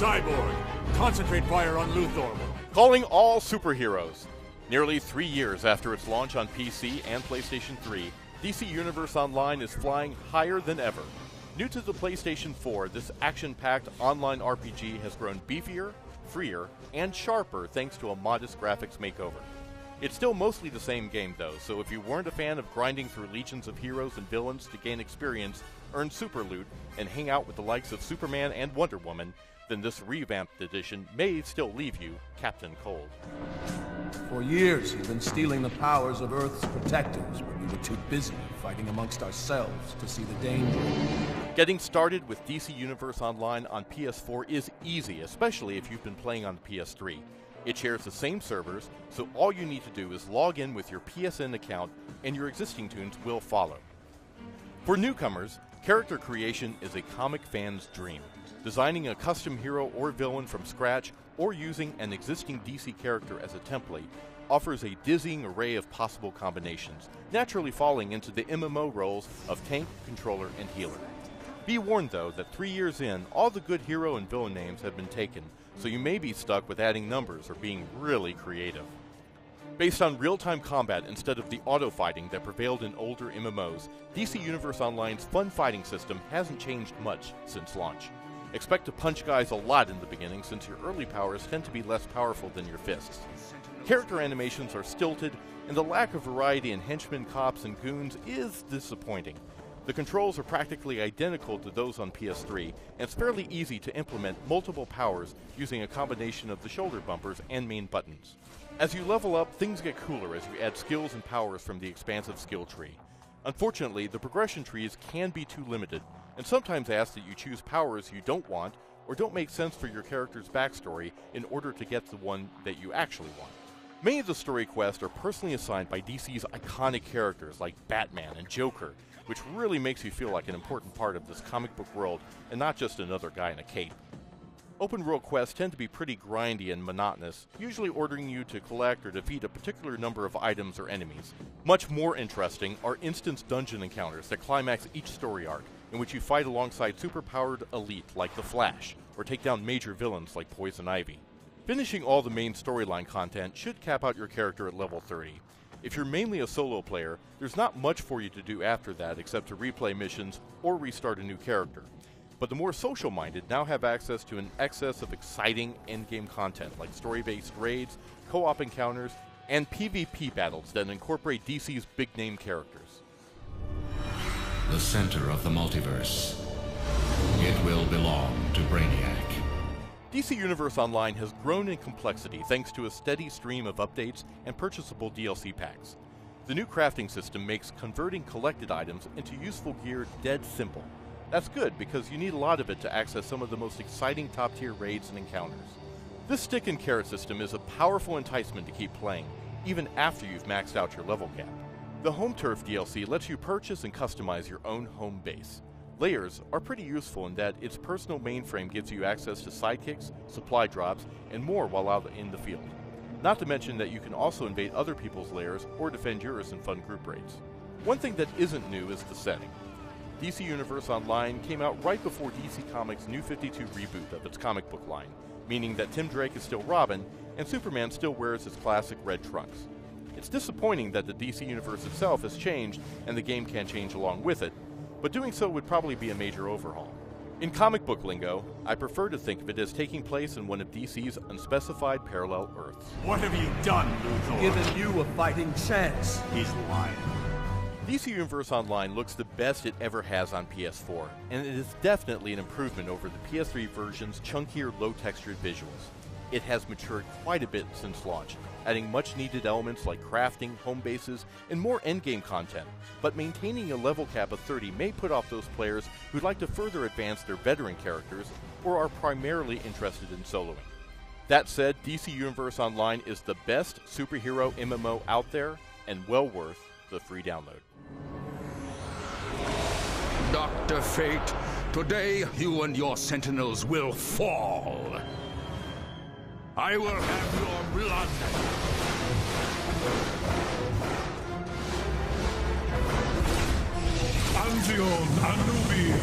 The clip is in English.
Cyborg, concentrate fire on Luthor. Calling all superheroes. Nearly 3 years after its launch on PC and PlayStation 3, DC Universe Online is flying higher than ever. New to the PlayStation 4, this action-packed online RPG has grown beefier, freer, and sharper thanks to a modest graphics makeover. It's still mostly the same game though, so if you weren't a fan of grinding through legions of heroes and villains to gain experience, earn super loot, and hang out with the likes of Superman and Wonder Woman, then this revamped edition may still leave you Captain Cold. For years, you've been stealing the powers of Earth's protectors, but we were too busy fighting amongst ourselves to see the danger. Getting started with DC Universe Online on PS4 is easy, especially if you've been playing on the PS3. It shares the same servers, so all you need to do is log in with your PSN account, and your existing tunes will follow. For newcomers, character creation is a comic fan's dream. Designing a custom hero or villain from scratch, or using an existing DC character as a template, offers a dizzying array of possible combinations, naturally falling into the MMO roles of tank, controller, and healer. Be warned though that 3 years in, all the good hero and villain names have been taken, so you may be stuck with adding numbers or being really creative. Based on real-time combat instead of the auto-fighting that prevailed in older MMOs, DC Universe Online's fun fighting system hasn't changed much since launch. Expect to punch guys a lot in the beginning since your early powers tend to be less powerful than your fists. Character animations are stilted, and the lack of variety in henchmen, cops, and goons is disappointing. The controls are practically identical to those on PS3, and it's fairly easy to implement multiple powers using a combination of the shoulder bumpers and main buttons. As you level up, things get cooler as you add skills and powers from the expansive skill tree. Unfortunately, the progression trees can be too limited, and sometimes ask that you choose powers you don't want or don't make sense for your character's backstory in order to get the one that you actually want. Many of the story quests are personally assigned by DC's iconic characters like Batman and Joker, which really makes you feel like an important part of this comic book world and not just another guy in a cape. Open world quests tend to be pretty grindy and monotonous, usually ordering you to collect or defeat a particular number of items or enemies. Much more interesting are instance dungeon encounters that climax each story arc, in which you fight alongside superpowered elite like the Flash, or take down major villains like Poison Ivy. Finishing all the main storyline content should cap out your character at level 30. If you're mainly a solo player, there's not much for you to do after that except to replay missions or restart a new character. But the more social-minded now have access to an excess of exciting endgame content like story-based raids, co-op encounters, and PvP battles that incorporate DC's big-name characters. The center of the multiverse. It will belong to Brainiac. DC Universe Online has grown in complexity thanks to a steady stream of updates and purchasable DLC packs. The new crafting system makes converting collected items into useful gear dead simple. That's good because you need a lot of it to access some of the most exciting top-tier raids and encounters. This stick and carrot system is a powerful enticement to keep playing, even after you've maxed out your level cap. The Home Turf DLC lets you purchase and customize your own home base. Layers are pretty useful in that its personal mainframe gives you access to sidekicks, supply drops, and more while out in the field. Not to mention that you can also invade other people's lairs or defend yours in fun group raids. One thing that isn't new is the setting. DC Universe Online came out right before DC Comics' New 52 reboot of its comic book line, meaning that Tim Drake is still Robin, and Superman still wears his classic red trunks. It's disappointing that the DC Universe itself has changed, and the game can't change along with it, but doing so would probably be a major overhaul. In comic book lingo, I prefer to think of it as taking place in one of DC's unspecified parallel Earths. What have you done, Luthor? Given you a fighting chance. He's lying. DC Universe Online looks the best it ever has on PS4, and it is definitely an improvement over the PS3 version's chunkier, low-textured visuals. It has matured quite a bit since launch, adding much-needed elements like crafting, home bases, and more endgame content, but maintaining a level cap of 30 may put off those players who'd like to further advance their veteran characters or are primarily interested in soloing. That said, DC Universe Online is the best superhero MMO out there, and well worth the free download. Dr. Fate, today you and your sentinels will fall. I will have your blood. Anzion, Anubi,